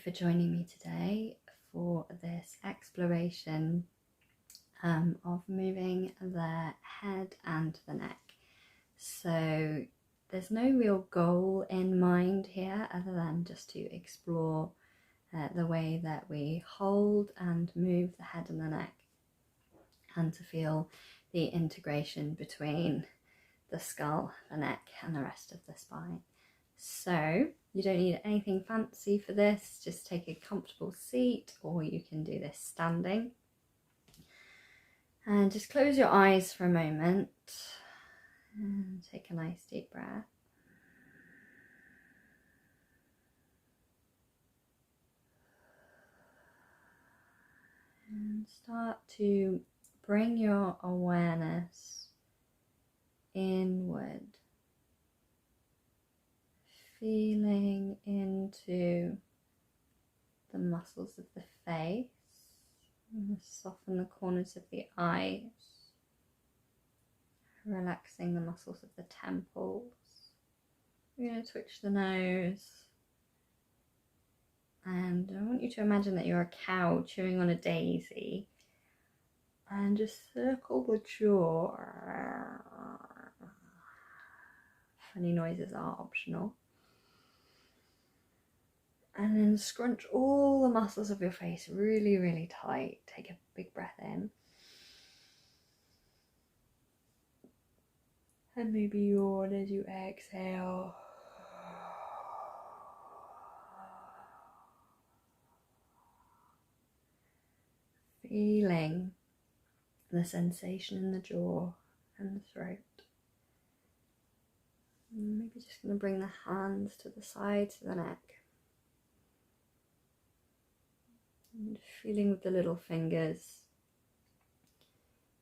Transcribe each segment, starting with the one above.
for joining me today for this exploration of moving the head and the neck. So there's no real goal in mind here other than just to explore the way that we hold and move the head and the neck, and to feel the integration between the skull, the neck and the rest of the spine. So you don't need anything fancy for this, just take a comfortable seat, or you can do this standing. And just close your eyes for a moment and take a nice deep breath. And start to bring your awareness inward, feeling into the muscles of the face, and soften the corners of the eyes, relaxing the muscles of the temples. We're going to twitch the nose, and I want you to imagine that you're a cow chewing on a daisy, and just circle the jaw. Funny noises are optional. And then scrunch all the muscles of your face really, really tight. Take a big breath in. And maybe yawn as you exhale. Feeling the sensation in the jaw and the throat. Maybe just going to bring the hands to the sides of the neck. And feeling with the little fingers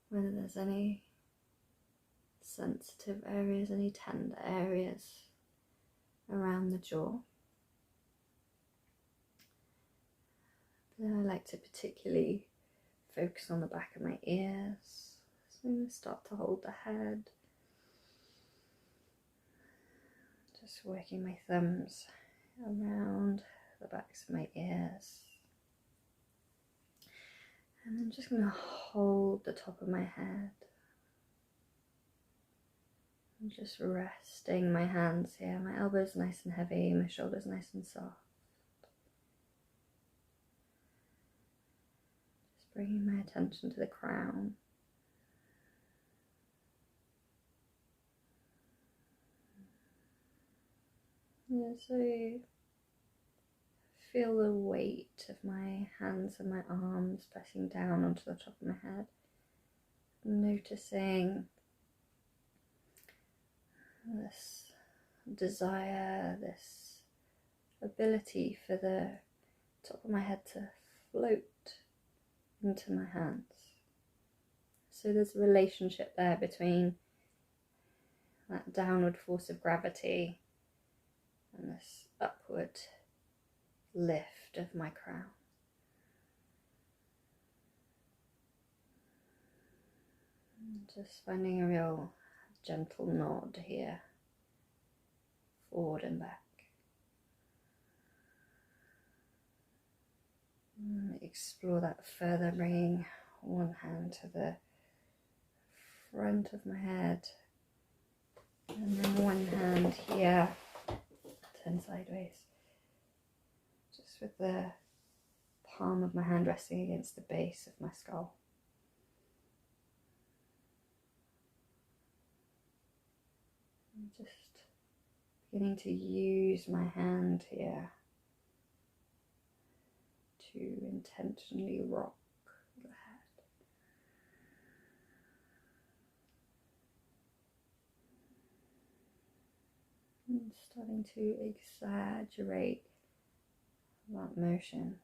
whether there's any sensitive areas, any tender areas around the jaw. Then I like to particularly focus on the back of my ears. So I'm going to start to hold the head. Just working my thumbs around the backs of my ears. And I'm just going to hold the top of my head. I'm just resting my hands here. My elbows nice and heavy, my shoulders nice and soft. Just bringing my attention to the crown. Yeah, so feel the weight of my hands and my arms pressing down onto the top of my head. Noticing this desire, this ability for the top of my head to float into my hands. So there's a relationship there between that downward force of gravity and this upward lift of my crown. Just finding a real gentle nod here, forward and back. Explore that further, bringing one hand to the front of my head, and then one hand here, turn sideways, just with the palm of my hand resting against the base of my skull. I'm just beginning to use my hand here to intentionally rock the head. And starting to exaggerate that motion.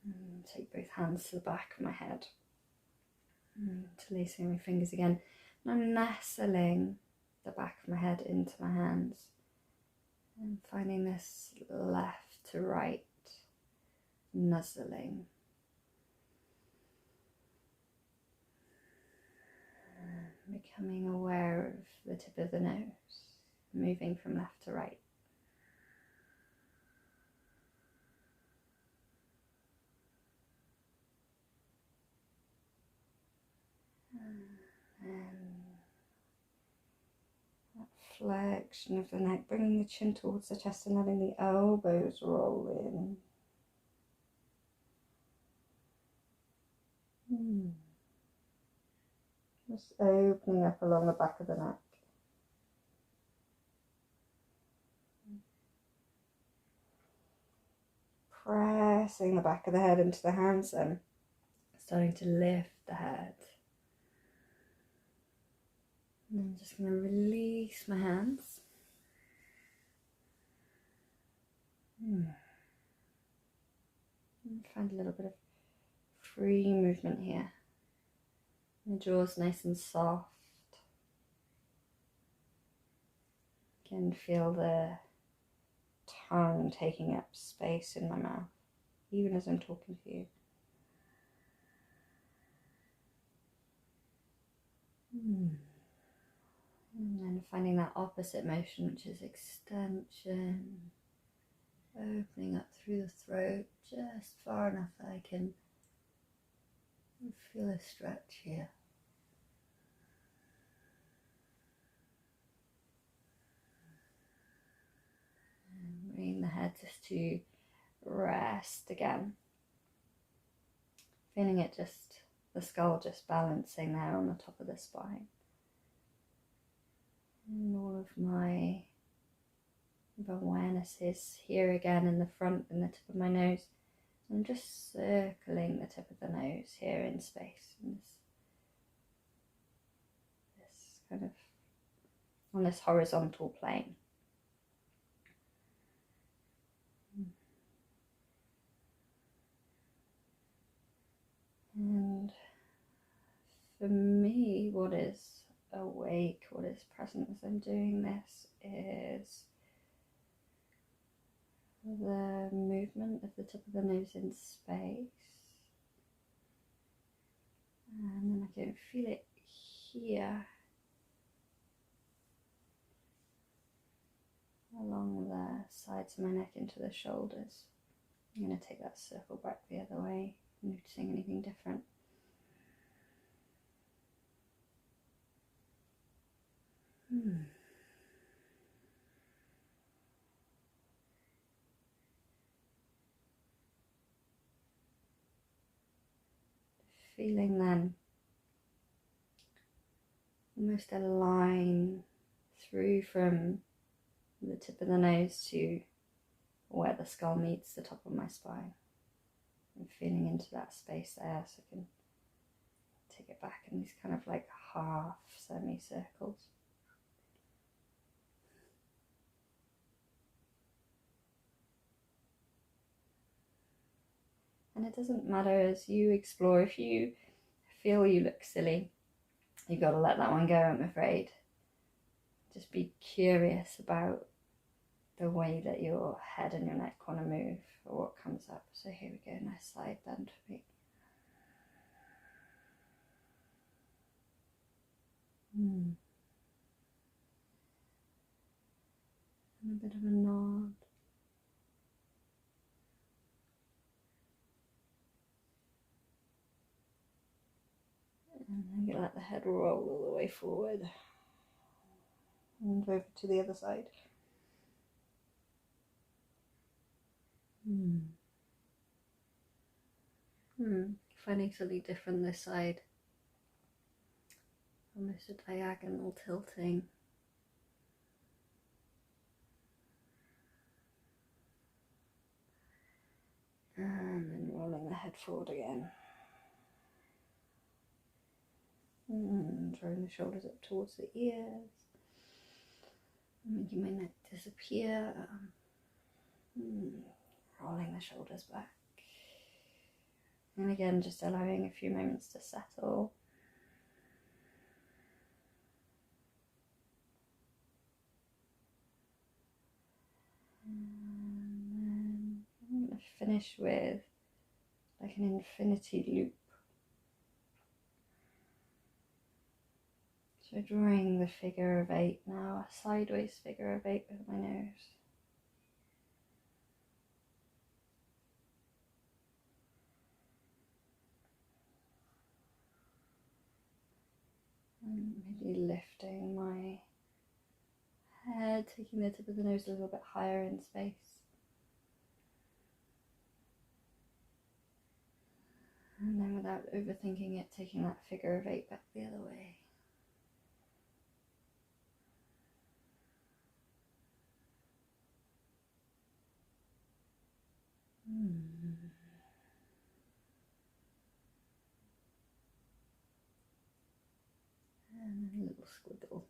And take both hands to the back of my head. Interlacing my fingers again. And I'm nestling the back of my head into my hands. And finding this left to right nuzzling. Becoming aware of the tip of the nose, moving from left to right. And that flexion of the neck, bringing the chin towards the chest and letting the elbows roll in. Just opening up along the back of the neck. Pressing the back of the head into the hands and starting to lift the head. And I'm just going to release my hands. And find a little bit of free movement here. The jaw's nice and soft. You can feel the tongue taking up space in my mouth, even as I'm talking to you. And then finding that opposite motion, which is extension, opening up through the throat just far enough that I can feel a stretch here. And bringing the head just to rest again. Feeling it just, the skull just balancing there on the top of the spine. And all of my awareness is here again in the front, in the tip of my nose. I'm just circling the tip of the nose here in space. In this kind of, on this horizontal plane. And for me, what is awake, what is present as I'm doing this is the movement of the tip of the nose in space. And then I can feel it here along the sides of my neck into the shoulders. I'm going to take that circle back the other way, noticing anything different. Feeling then almost a line through from the tip of the nose to where the skull meets the top of my spine. I'm feeling into that space there, so I can take it back in these kind of like half semicircles. And it doesn't matter as you explore, if you feel you look silly, you've got to let that one go, I'm afraid. Just be curious about the way that your head and your neck want to move, or what comes up. So here we go, nice side bend for me. And a bit of a nod. And I'm going to let the head roll all the way forward. And over to the other side. Finding something different this side. Almost a diagonal tilting. And then rolling the head forward again. And drawing the shoulders up towards the ears. Making my neck disappear. Rolling the shoulders back. And again, just allowing a few moments to settle. And then I'm going to finish with like an infinity loop. So drawing the figure of 8 now, a sideways figure of 8 with my nose. And maybe lifting my head, taking the tip of the nose a little bit higher in space. And then without overthinking it, taking that figure of 8 back the other way. And a little squiggle.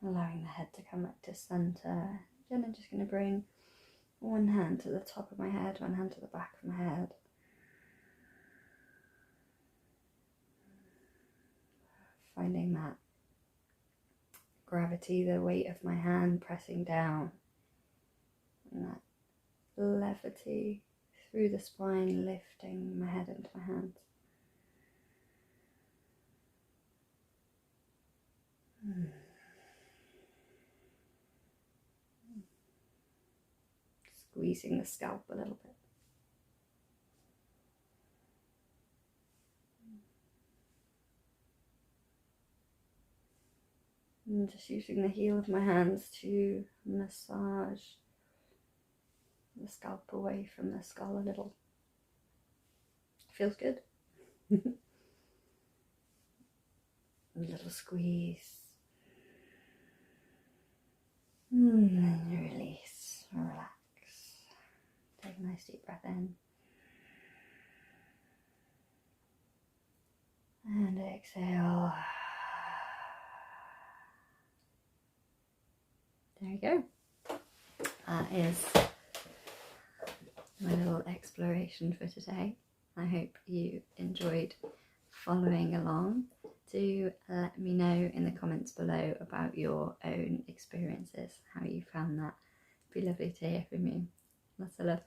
Allowing the head to come back to centre. Then I'm just going to bring one hand to the top of my head, one hand to the back of my head. Finding that gravity, the weight of my hand pressing down. And that levity through the spine, lifting my head into my hands. Squeezing the scalp a little bit. And just using the heel of my hands to massage the scalp away from the skull a little. Feels good. A little squeeze. And release, relax. Take a nice deep breath in. And exhale. There you go. That is my little exploration for today. I hope you enjoyed following along. Do let me know in the comments below about your own experiences, how you found that. It'd be lovely to hear from you. Lots of love.